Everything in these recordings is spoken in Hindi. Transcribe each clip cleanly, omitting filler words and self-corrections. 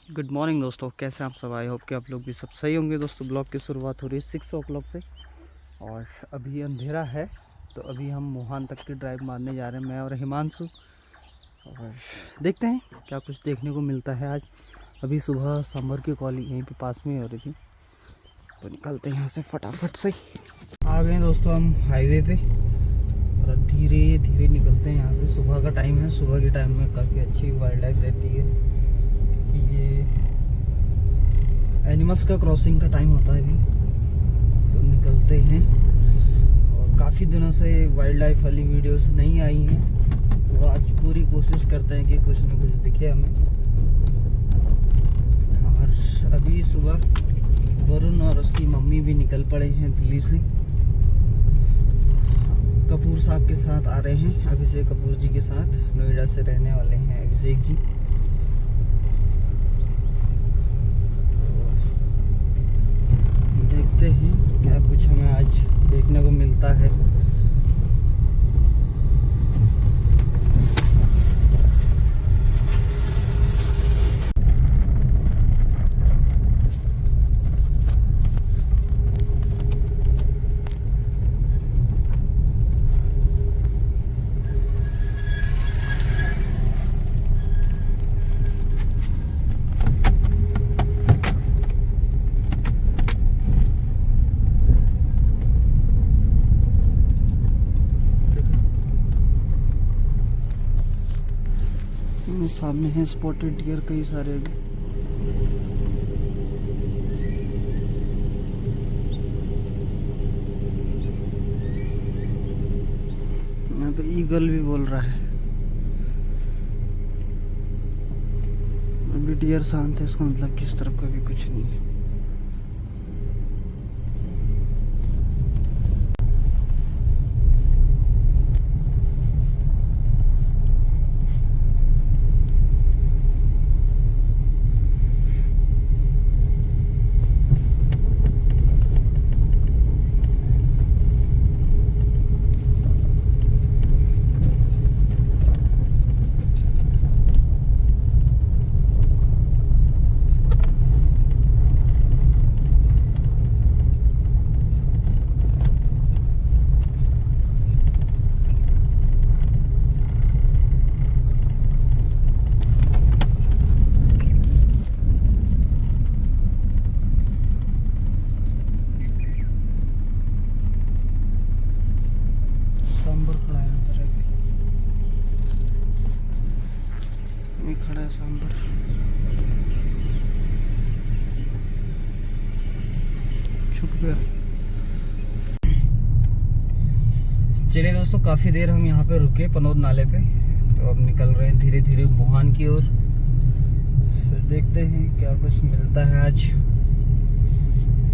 गुड मॉर्निंग दोस्तों, कैसे आप सब? आई होप कि आप लोग भी सब सही होंगे। दोस्तों ब्लॉग की शुरुआत हो रही है 6 o'clock से और अभी अंधेरा है, तो अभी हम मोहान तक की ड्राइव मारने जा रहे हैं, मैं और हिमांशु। और देखते हैं क्या कुछ देखने को मिलता है आज। अभी सुबह सांबर की कॉल यहीं पे पास में हो रही थी, तो निकलते हैं यहाँ से फटाफट से। आ गए दोस्तों हम हाईवे पे और धीरे धीरे निकलते हैं यहाँ से। सुबह का टाइम है, सुबह के टाइम में काफ़ी अच्छी वाइल्ड लाइफ रहती है। ये एनिमल्स का क्रॉसिंग का टाइम होता है अभी, तो निकलते हैं। और काफ़ी दिनों से वाइल्ड लाइफ वाली वीडियोस नहीं आई हैं, तो आज पूरी कोशिश करते हैं कि कुछ न कुछ दिखे हमें। और अभी सुबह वरुण और उसकी मम्मी भी निकल पड़े हैं दिल्ली से। कपूर साहब के साथ आ रहे हैं, अभिषेक कपूर जी के साथ, नोएडा से रहने वाले हैं अभिषेक जी। देखते हैं क्या कुछ हमें आज देखने को मिलता है। सामने है स्पॉटेड डियर कई सारे। यहाँ पे ईगल भी बोल रहा है। अभी डियर शांत है, इसका मतलब किस तरफ का भी कुछ नहीं है। खड़ा है सांबर। छुप गया। चलिए दोस्तों, काफ़ी देर हम यहाँ पे रुके पनौद नाले पे, तो अब निकल रहे हैं धीरे धीरे मोहान की ओर। फिर देखते हैं क्या कुछ मिलता है आज।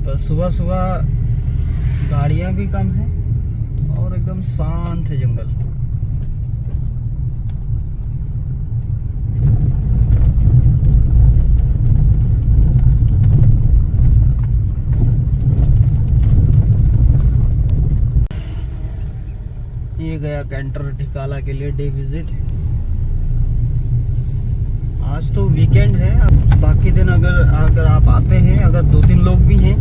पर सुबह सुबह गाड़ियाँ भी कम हैं और एकदम शांत है जंगल। ये गया कैंटर ढिकाला के लिए डे विजिट। आज तो वीकेंड है, बाकी दिन अगर आप आते हैं, अगर 2-3 लोग भी हैं,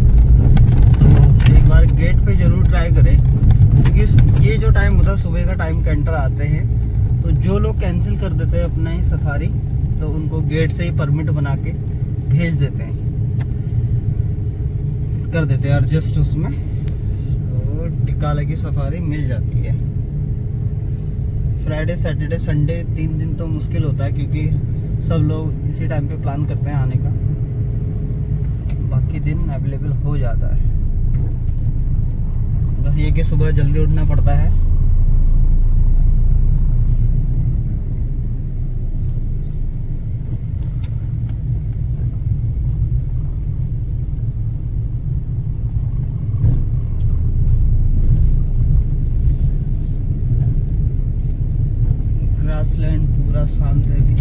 तो एक बार गेट पे जरूर ट्राई करें, क्योंकि ये जो टाइम होता है सुबह का टाइम, कैंटर आते हैं, तो जो लोग कैंसिल कर देते हैं अपना ही सफारी, तो उनको गेट से ही परमिट बना के भेज देते हैं, कर देते हैं एडजस्ट उसमें, तो ढिकाला की सफारी मिल जाती है। फ्राइडे सैटरडे संडे 3 दिन तो मुश्किल होता है, क्योंकि सब लोग इसी टाइम पे प्लान करते हैं आने का। बाकी दिन अवेलेबल हो जाता है, बस ये कि सुबह जल्दी उठना पड़ता है। ग्रासलैंड पूरा शांत है अभी।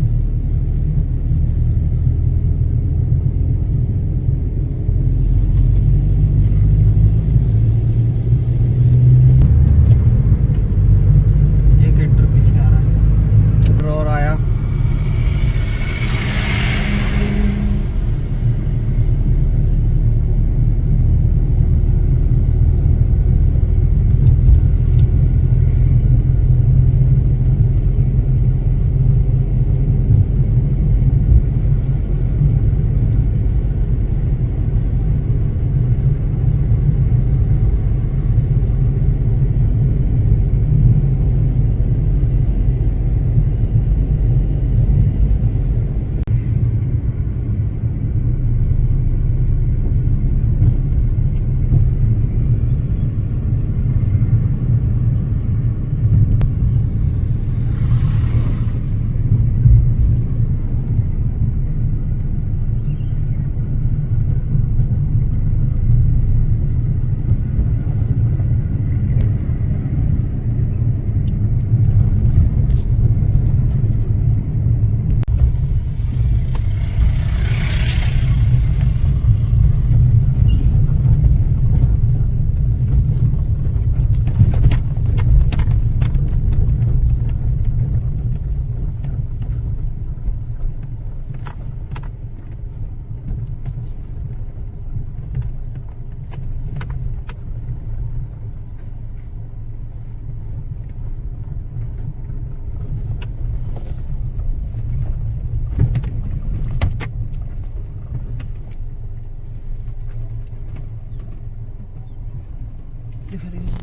दिखा रही है।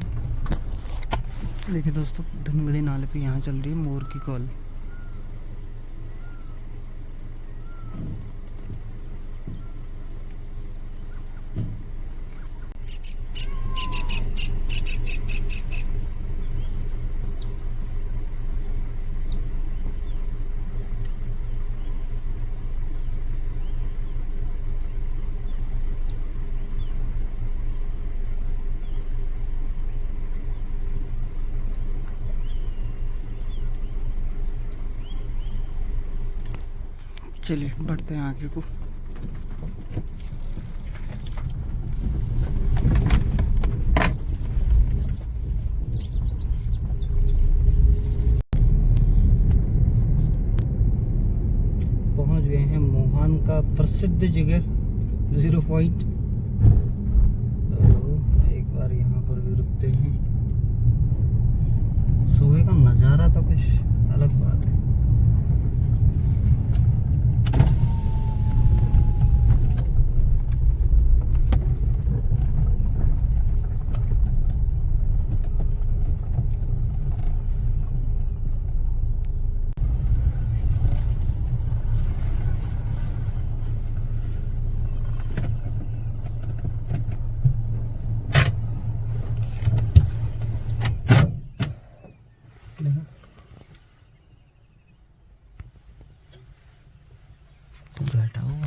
देखिए दोस्तों, धनगढ़ी नाले पे यहाँ चल रही है मोर की कॉल। चलिए बढ़ते हैं आगे को। पहुंच गए हैं मोहान का प्रसिद्ध जगह 0 पॉइंट। तो एक बार यहाँ पर भी रुकते हैं। सुबह का नज़ारा तो कुछ अलग बात है। बैठा हुआ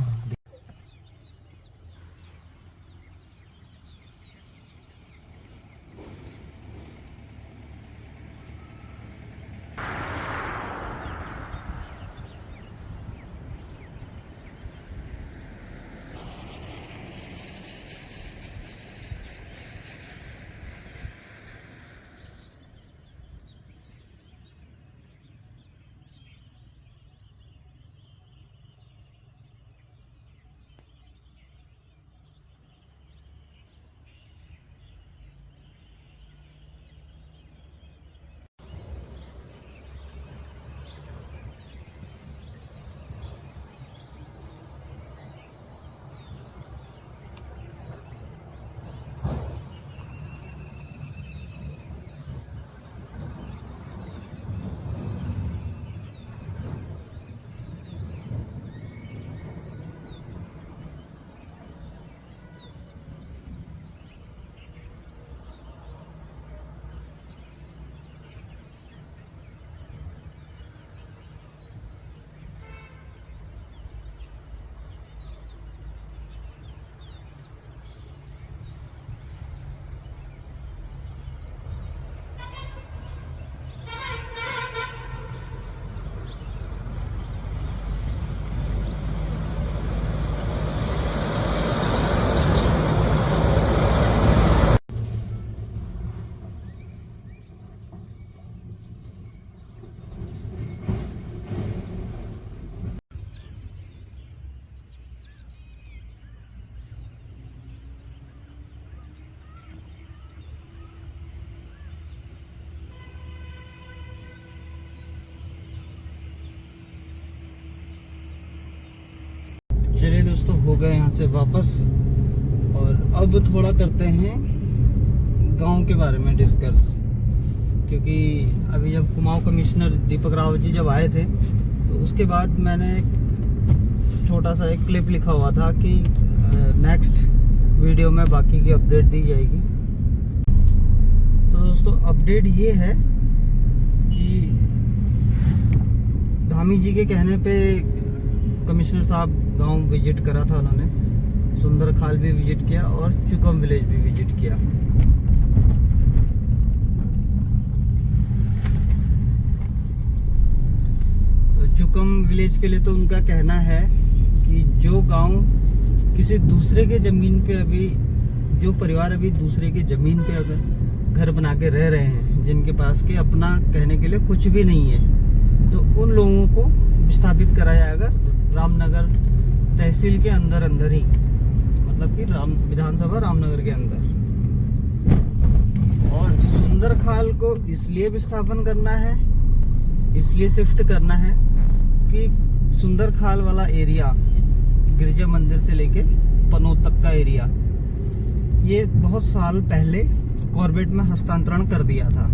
चलिए दोस्तों, हो गए यहाँ से वापस। और अब थोड़ा करते हैं गांव के बारे में डिस्कस, क्योंकि अभी जब कुमाऊं कमिश्नर दीपक रावत जी जब आए थे तो उसके बाद मैंने छोटा सा एक क्लिप लिखा हुआ था कि नेक्स्ट वीडियो में बाकी की अपडेट दी जाएगी। तो दोस्तों अपडेट ये है कि धामी जी के कहने पे कमिश्नर साहब गांव विजिट करा था उन्होंने। सुंदर खाल भी विजिट किया और चुकम विलेज भी विजिट किया। तो चुकम विलेज के लिए तो उनका कहना है कि जो गांव किसी दूसरे के जमीन पे, अभी जो परिवार अभी दूसरे के जमीन पे अगर घर बना के रह रहे हैं, जिनके पास के अपना कहने के लिए कुछ भी नहीं है, तो उन लोगों को विस्थापित कराया जाएगा रामनगर तहसील के अंदर ही, मतलब कि विधानसभा रामनगर के अंदर। और सुंदर खाल को इसलिए विस्थापन करना है, इसलिए शिफ्ट करना है कि सुंदर खाल वाला एरिया, गिरजा मंदिर से लेके पनोत तक का एरिया, ये बहुत साल पहले कॉर्बेट में हस्तांतरण कर दिया था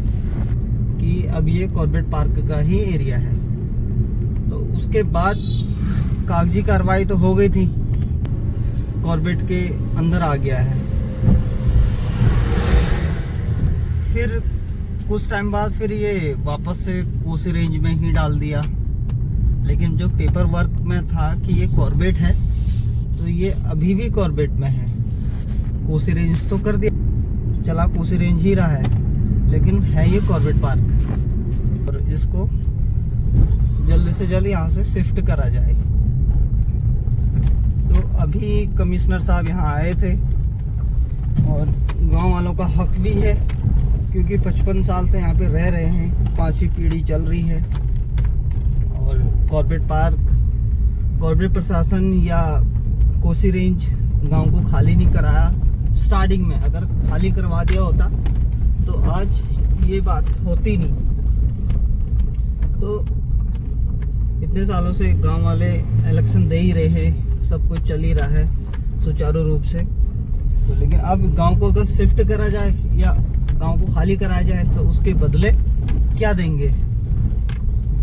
कि अब ये कॉर्बेट पार्क का ही एरिया है। तो उसके बाद कागजी कार्रवाई तो हो गई थी, कॉर्बेट के अंदर आ गया है। फिर कुछ टाइम बाद फिर ये वापस से कोसी रेंज में ही डाल दिया। लेकिन जो पेपर वर्क में था कि ये कॉर्बेट है, तो ये अभी भी कॉर्बेट में है। कोसी रेंज तो कर दिया, चला कोसी रेंज ही रहा है, लेकिन है ये कॉर्बेट पार्क। और इसको जल्दी से जल्दी यहाँ से शिफ्ट करा जाए। तो अभी कमिश्नर साहब यहाँ आए थे और गांव वालों का हक भी है, क्योंकि 55 साल से यहाँ पे रह रहे हैं, 5वीं पीढ़ी चल रही है। और कॉर्बेट पार्क, कॉर्बेट प्रशासन या कोसी रेंज गांव को खाली नहीं कराया। स्टार्टिंग में अगर खाली करवा दिया होता तो आज ये बात होती नहीं। तो इतने सालों से गांव वाले इलेक्शन दे ही रहे हैं, सब कुछ चल ही रहा है सुचारू रूप से। तो लेकिन अब गांव को अगर शिफ्ट करा जाए या गांव को खाली कराया जाए तो उसके बदले क्या देंगे,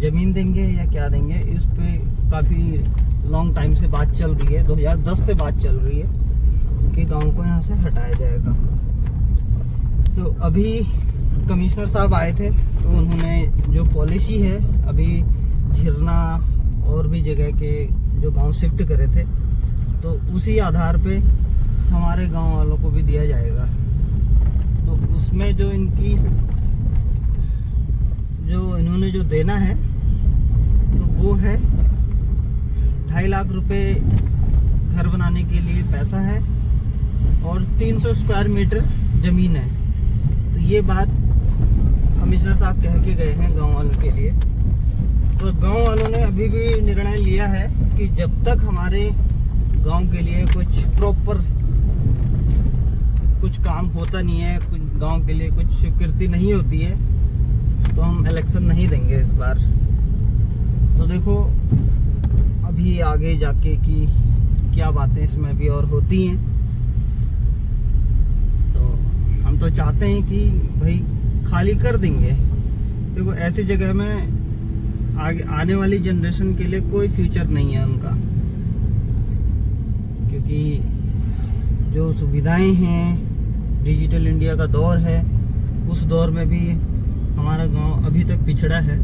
जमीन देंगे या क्या देंगे, इस पे काफ़ी लॉन्ग टाइम से बात चल रही है। 2010 से बात चल रही है कि गांव को यहाँ से हटाया जाएगा। तो अभी कमिश्नर साहब आए थे, तो उन्होंने जो पॉलिसी है अभी झिरना और भी जगह के जो गांव शिफ्ट करे थे, तो उसी आधार पे हमारे गांव वालों को भी दिया जाएगा। तो उसमें जो इन्होंने जो देना है तो वो है 2.5 लाख रुपए घर बनाने के लिए पैसा है और 300 स्क्वायर मीटर जमीन है। तो ये बात कमिश्नर साहब कह के गए हैं गांव वालों के लिए। तो गांव वालों ने अभी भी निर्णय लिया है कि जब तक हमारे गांव के लिए कुछ प्रॉपर कुछ काम होता नहीं है, कुछ गांव के लिए कुछ स्वीकृति नहीं होती है, तो हम इलेक्शन नहीं देंगे इस बार। तो देखो अभी आगे जाके कि क्या बातें इसमें भी और होती हैं। तो हम तो चाहते हैं कि भाई खाली कर देंगे। देखो ऐसी जगह में आगे आने वाली जनरेशन के लिए कोई फ्यूचर नहीं है उनका, क्योंकि जो सुविधाएं हैं, डिजिटल इंडिया का दौर है, उस दौर में भी हमारा गांव अभी तक पिछड़ा है।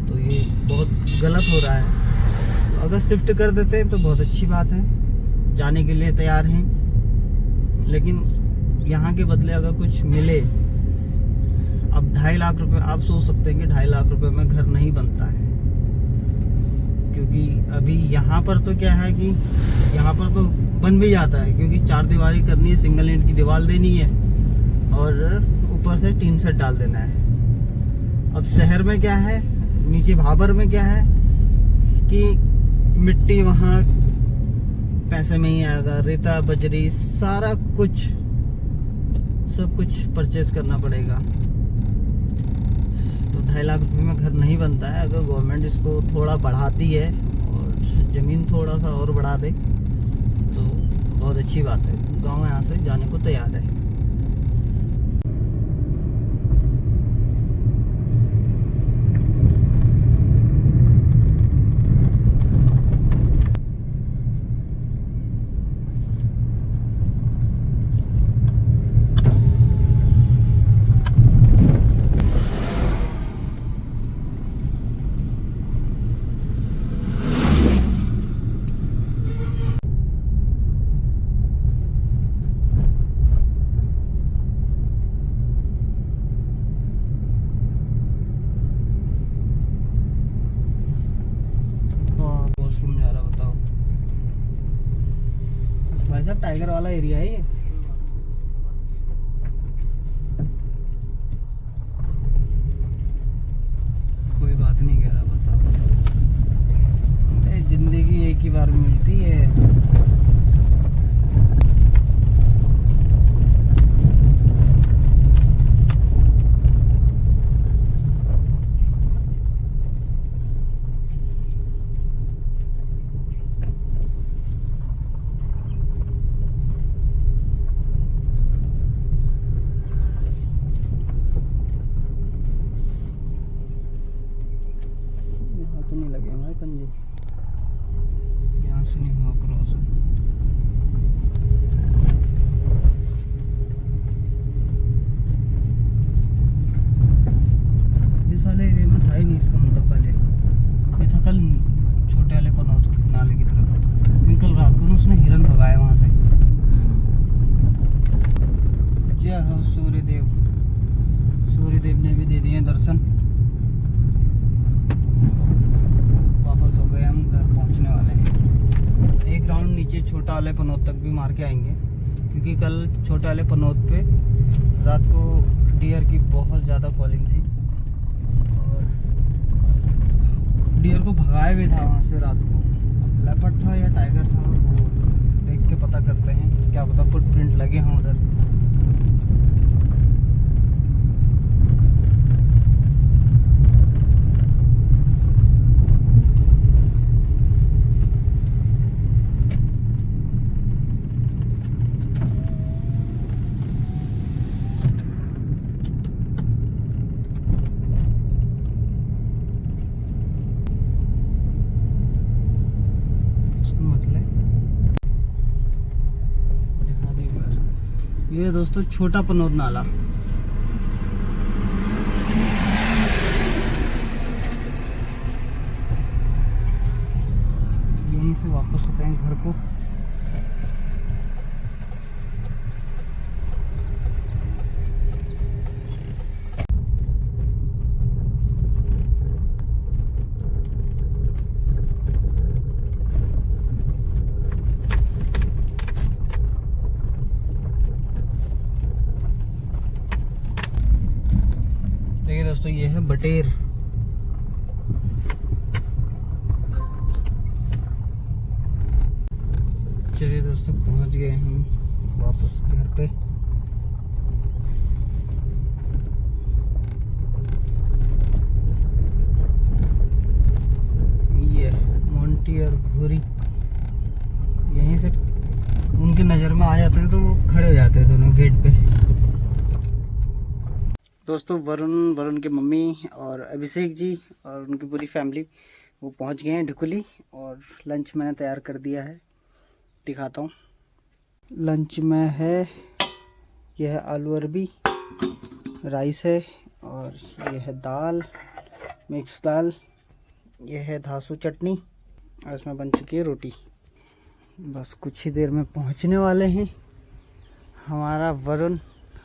तो ये बहुत गलत हो रहा है। तो अगर शिफ्ट कर देते हैं तो बहुत अच्छी बात है, जाने के लिए तैयार हैं। लेकिन यहाँ के बदले अगर कुछ मिले, अब 2.5 लाख रुपए, आप सोच सकते हैं कि 2.5 लाख रुपए में घर नहीं बनता है। क्योंकि अभी यहाँ पर तो क्या है कि यहाँ पर तो बन भी जाता है, क्योंकि 4 दीवारी करनी है, सिंगल ईंट की दीवार देनी है और ऊपर से टीन सेट डाल देना है। अब शहर में क्या है, नीचे भाबर में क्या है कि मिट्टी वहाँ पैसे में ही आएगा, रेता बजरी सारा कुछ, सब कुछ परचेज करना पड़ेगा। तो 2.5 लाख रुपए में घर नहीं बनता है। अगर गवर्नमेंट इसको थोड़ा बढ़ाती है और ज़मीन थोड़ा सा और बढ़ा दे तो बहुत अच्छी बात है। गाँव यहाँ से जाने को तैयार है। भाई साहब टाइगर वाला एरिया है ये। कोई बात नहीं कह रहा, बताओ। जिंदगी एक ही बार मिलती है। हाँ क्रॉस है। इस वाले एरिया में था ही नहीं इसका मतलब पहले। ये था कल छोटे वाले पनौत नाले की तरफ, फिर कल रात को ना उसने हिरन भगाया वहाँ से। जय हो सूर्यदेव। सूर्यदेव ने भी दे दिए दर्शन। वापस हो गए, हम घर पहुँचने वाले हैं। एक राउंड नीचे छोटा वाले पनौत तक भी मार के आएंगे, क्योंकि कल छोटे वाले पनौत पे रात को डियर की बहुत ज़्यादा कॉलिंग थी और डियर को भगाया भी था वहाँ से रात को। अब लेपर्ड था या टाइगर था वो देख के पता करते हैं, क्या पता फुटप्रिंट लगे हों उधर। ये दोस्तों छोटा पनौत नाला। यहीं से वापस होते हैं घर को। देखिए दोस्तों, ये है बटेर। चलिए दोस्तों, पहुंच गए हम वापस घर पे। ये मोंटी और घोरी यहीं से उनकी नज़र में आ जाते हैं तो वो खड़े हो जाते हैं दोनों गेट पे। दोस्तों वरुण की मम्मी और अभिषेक जी और उनकी पूरी फैमिली वो पहुंच गए हैं ढुकुली, और लंच मैंने तैयार कर दिया है, दिखाता हूँ। लंच में है, यह है आलू अरबी, राइस है, और यह है दाल, मिक्स दाल, यह है धासू चटनी, और इसमें बन चुकी है रोटी। बस कुछ ही देर में पहुंचने वाले हैं। हमारा वरुण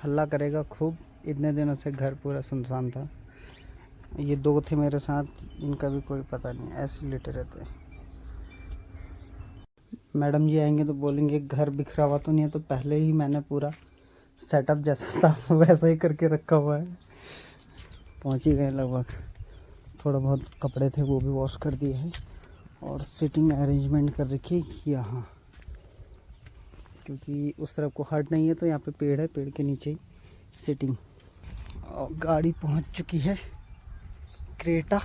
हल्ला करेगा खूब, इतने दिनों से घर पूरा सुनसान था। ये दो थे मेरे साथ, इनका भी कोई पता नहीं, ऐसे लेटे रहते हैं। मैडम जी आएंगे तो बोलेंगे घर बिखरा हुआ तो नहीं है, तो पहले ही मैंने पूरा सेटअप जैसा था वैसा ही करके रखा हुआ है। पहुंच ही गए लगभग। थोड़ा बहुत कपड़े थे वो भी वॉश कर दिए हैं, और सिटिंग अरेंजमेंट कर रखी यहाँ, क्योंकि उस तरफ को हट नहीं है तो यहाँ पे पेड़ है, पेड़ के नीचे ही सिटिंग। और गाड़ी पहुंच चुकी है, क्रेटा।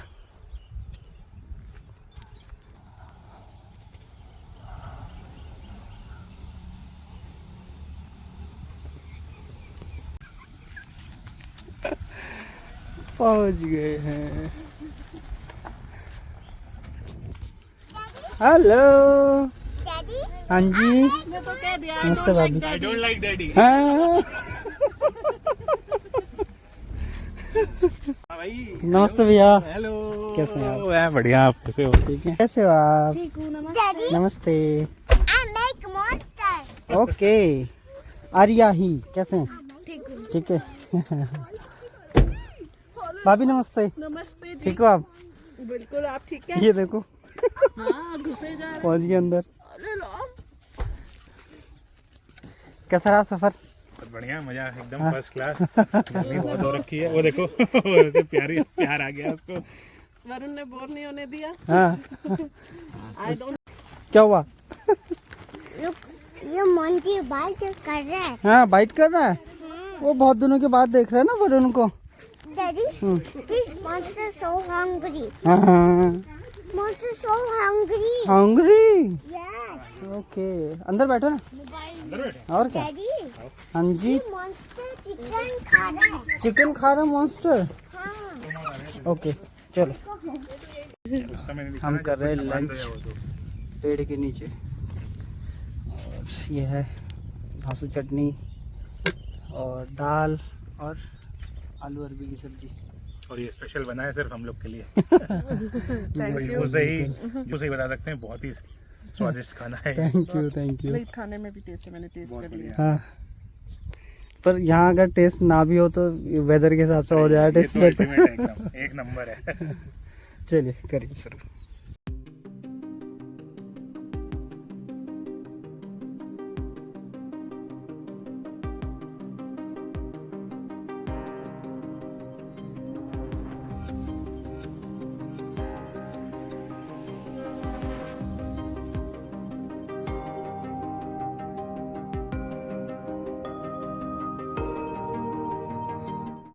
पहुंच गए हैं। Hello daddy. हाँ जी, इसने तो कह दिया नमस्ते भाभी। I don't like daddy. हाँ भाई नमस्ते भैया, हेलो, कैसे हैं आप? मैं बढ़िया, आप कैसे हो? ठीक है, कैसे हो आप? ठीक हूँ, नमस्ते। नमस्ते। I make monster। Okay, Arya ही कैसे हैं? ठीक हूँ। ठीक है। भाभी नमस्ते, नमस्ते जी। ठीक हो आप? बिल्कुल, आप ठीक है? ये देखो हाँ, घुसे जा रहे। पहुंच गए अंदर। अरे लो। कैसा रहा सफर? बहुत बढ़िया, मजा एकदम फर्स्ट क्लास। गर्मी बहुत हो रखी है, वो देखो वैसे प्यार आ गया उसको। वरुण ने बोर नहीं होने दिया। हाँ आई डोंट। क्या हुआ? ये मोंटी बाल चेक कर रहा है। हाँ बाइट कर रहा है, वो बहुत दिनों के बाद देख रहा है ना वरुण को। Daddy, this monster so hungry। हाँ Monster so hungry। Hungry. Yes। Okay, अंदर बैठो ना। अंदर बैठे। और क्या? डैडी, हाँ जी, ये monster चिकन खा रहा है। चिकन खा रहा मॉन्स्टर। हाँ। ओके चलो, उस समय नहीं दिखा हम ना, कर जब रहे हैं सामान लंच गया वो तो। पेड़ के नीचे। ये है घासू चटनी और दाल और आलू अरबी की सब्जी। और ये स्पेशल बना है सिर्फ हम लोग के लिए। खुशबू से ही बता सकते हैं, बहुत ही स्वादिष्ट खाना है। Thank you thank you. नहीं, खाने में भी टेस्ट है, मैंने टेस्ट बहुत कर लिया। हाँ, पर यहाँ अगर टेस्ट ना भी हो तो वेदर के हिसाब से हो जाए ये टेस्ट। तो ultimate है एकदम, एक नंबर है। चलिए करिए शुरू।